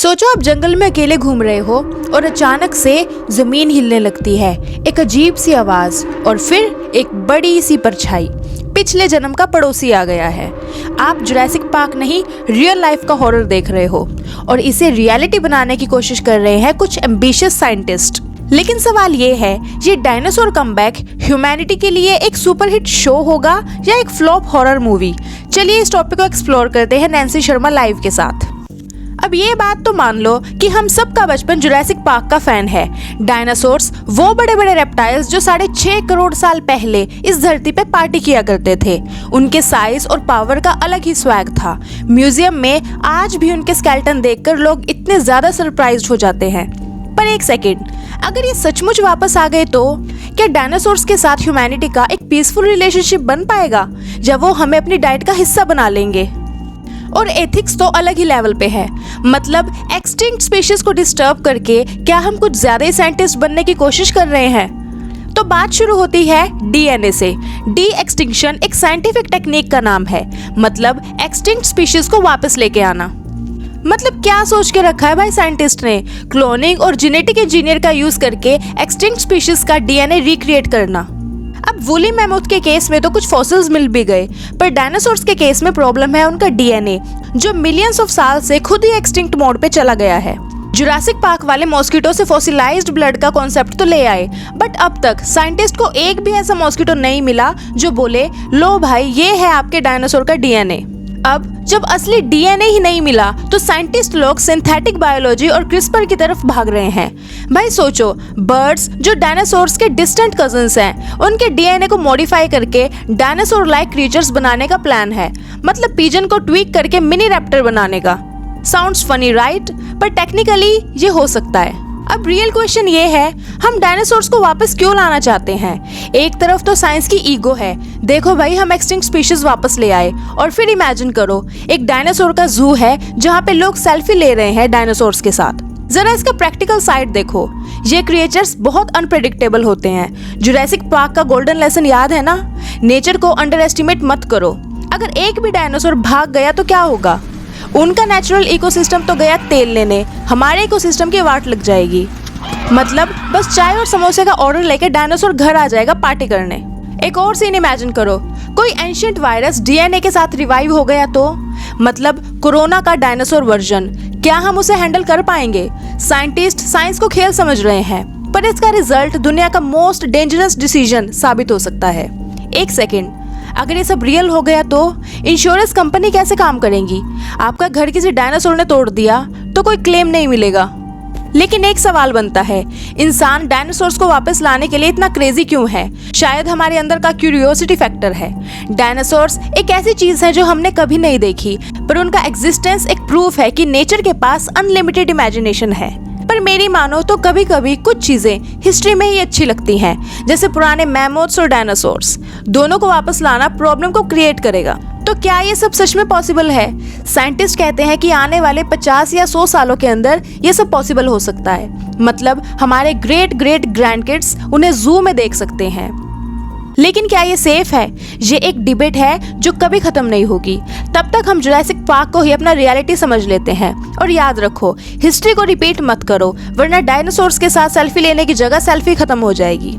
सोचो आप जंगल में अकेले घूम रहे हो और अचानक से जमीन हिलने लगती है, एक अजीब सी आवाज और फिर एक बड़ी सी परछाई। पिछले जन्म का पड़ोसी आ गया है। आप जुरासिक पार्क नहीं, रियल लाइफ का हॉरर देख रहे हो और इसे रियलिटी बनाने की कोशिश कर रहे हैं कुछ एम्बिशियस साइंटिस्ट। लेकिन सवाल ये है, ये डायनासोर कमबैक ह्यूमैनिटी के लिए एक सुपरहिट शो होगा या एक फ्लॉप हॉरर मूवी? चलिए इस टॉपिक को एक्सप्लोर करते हैं नैन्सी शर्मा लाइव के साथ। अब ये बात तो मान लो कि हम सबका बचपन जुरासिक पार्क का फैन है। डायनासोर्स वो बड़े बड़े रेप्टाइल्स जो 6.5 करोड़ साल पहले इस धरती पे पार्टी किया करते थे। उनके साइज और पावर का अलग ही स्वैग था। म्यूजियम में आज भी उनके स्केलेटन देखकर लोग इतने ज्यादा सरप्राइज्ड हो जाते हैं। पर एक सेकेंड, अगर ये सचमुच वापस आ गए तो क्या डायनासोर्स के साथ ह्यूमैनिटी का एक पीसफुल रिलेशनशिप बन पाएगा जब वो हमें अपनी डाइट का हिस्सा बना लेंगे? और एथिक्स तो अलग ही लेवल पे है। मतलब एक्सटिंक्ट स्पीशीज को डिस्टर्ब करके क्या हम कुछ ज्यादा ही साइंटिस्ट बनने की कोशिश कर रहे हैं? तो बात शुरू होती है डीएनए से। डी एक्सटिंक्शन एक साइंटिफिक टेक्निक का नाम है, मतलब एक्सटिंक्ट स्पीशीज को वापस लेके आना। मतलब क्या सोच के रखा है भाई साइंटिस्ट ने? क्लोनिंग और जेनेटिक इंजीनियर का यूज करके एक्सटिंक्ट स्पीशीज का डीएनए रिक्रिएट करना। अब वूली मैमूथ के केस में तो कुछ फॉसिल्स मिल भी गए, पर डायनासोर्स के केस में प्रॉब्लम है उनका डीएनए, जो मिलियंस ऑफ साल से खुद ही एक्सटिंक्ट मोड पे चला गया है। जुरासिक पार्क वाले मॉस्किटो से फॉसिलाइज्ड ब्लड का कॉन्सेप्ट तो ले आए, बट अब तक साइंटिस्ट को एक भी ऐसा मॉस्किटो नहीं मिला जो बोले लो भाई ये है आपके डायनासोर का डीएनए। अब जब असली डीएनए ही नहीं मिला तो साइंटिस्ट लोग सिंथेटिक बायोलॉजी और क्रिस्पर की तरफ भाग रहे हैं। भाई सोचो, बर्ड्स जो डायनासोर्स के डिस्टेंट कजिन्स हैं, उनके डीएनए को मॉडिफाई करके डायनासोर लाइक क्रीचर्स बनाने का प्लान है। मतलब पिजन को ट्वीक करके मिनी रैप्टर बनाने का। Sounds funny right? पर टेक्निकली ये हो सकता है। अब रियल क्वेश्चन ये है, हम डायनासोर्स को वापस क्यों लाना चाहते हैं? एक तरफ तो साइंस की ईगो है, देखो भाई हम एक्सटिंक्ट स्पीशीज वापस ले आए, और फिर इमेजिन करो एक डायनासोर का जू है जहाँ पे लोग सेल्फी ले रहे हैं डायनासोर्स के साथ। जरा इसका प्रैक्टिकल साइड देखो, ये क्रिएचर्स बहुत अनप्रेडिक्टेबल होते हैं। जुरासिक पार्क का गोल्डन लेसन याद है ना? नेचर को अंडर एस्टिमेट मत करो। अगर एक भी डायनासोर भाग गया तो क्या होगा? उनका नेचुरल इकोसिस्टम तो गया तेल लेने, हमारे इकोसिस्टम की वाट लग जाएगी। मतलब बस चाय और समोसे का ऑर्डर लेके डायनासोर घर आ जाएगा पार्टी करने। एक और सीन इमेजिन करो, कोई एंशिएंट वायरस डीएनए के साथ रिवाइव हो गया तो? मतलब कोरोना का डायनासोर वर्जन, क्या हम उसे हैंडल कर पाएंगे? साइंटिस्ट साइंस को खेल समझ रहे हैं, पर इसका रिजल्ट दुनिया का मोस्ट डेंजरस डिसीजन साबित हो सकता है। एक सेकेंड, अगर ये सब रियल हो गया तो इंश्योरेंस कंपनी कैसे काम करेंगी? आपका घर किसी डायनासोर ने तोड़ दिया तो कोई क्लेम नहीं मिलेगा। लेकिन एक सवाल बनता है, इंसान डायनासोर्स को वापस लाने के लिए इतना क्रेजी क्यों है? शायद हमारे अंदर का क्यूरियोसिटी फैक्टर है। डायनासोर्स एक ऐसी चीज है जो हमने कभी नहीं देखी, पर उनका एग्जिस्टेंस एक प्रूफ है कि नेचर के पास अनलिमिटेड इमेजिनेशन है। पर मेरी मानो तो कभी कभी कुछ चीजें हिस्ट्री में ही अच्छी लगती हैं, जैसे पुराने मैमोथ्स और डायनासोर्स। दोनों को वापस लाना प्रॉब्लम को क्रिएट करेगा। तो क्या ये सब सच में पॉसिबल है? साइंटिस्ट कहते हैं कि आने वाले 50 या 100 सालों के अंदर ये सब पॉसिबल हो सकता है। मतलब हमारे ग्रेट ग्रेट ग्रैंड किड्स उन्हें जू में देख सकते हैं। लेकिन क्या ये सेफ है? ये एक डिबेट है जो कभी खत्म नहीं होगी। तब तक हम जुरासिक पार्क को ही अपना रियलिटी समझ लेते हैं। और याद रखो, हिस्ट्री को रिपीट मत करो, वरना डायनासोर्स के साथ सेल्फी लेने की जगह सेल्फी खत्म हो जाएगी।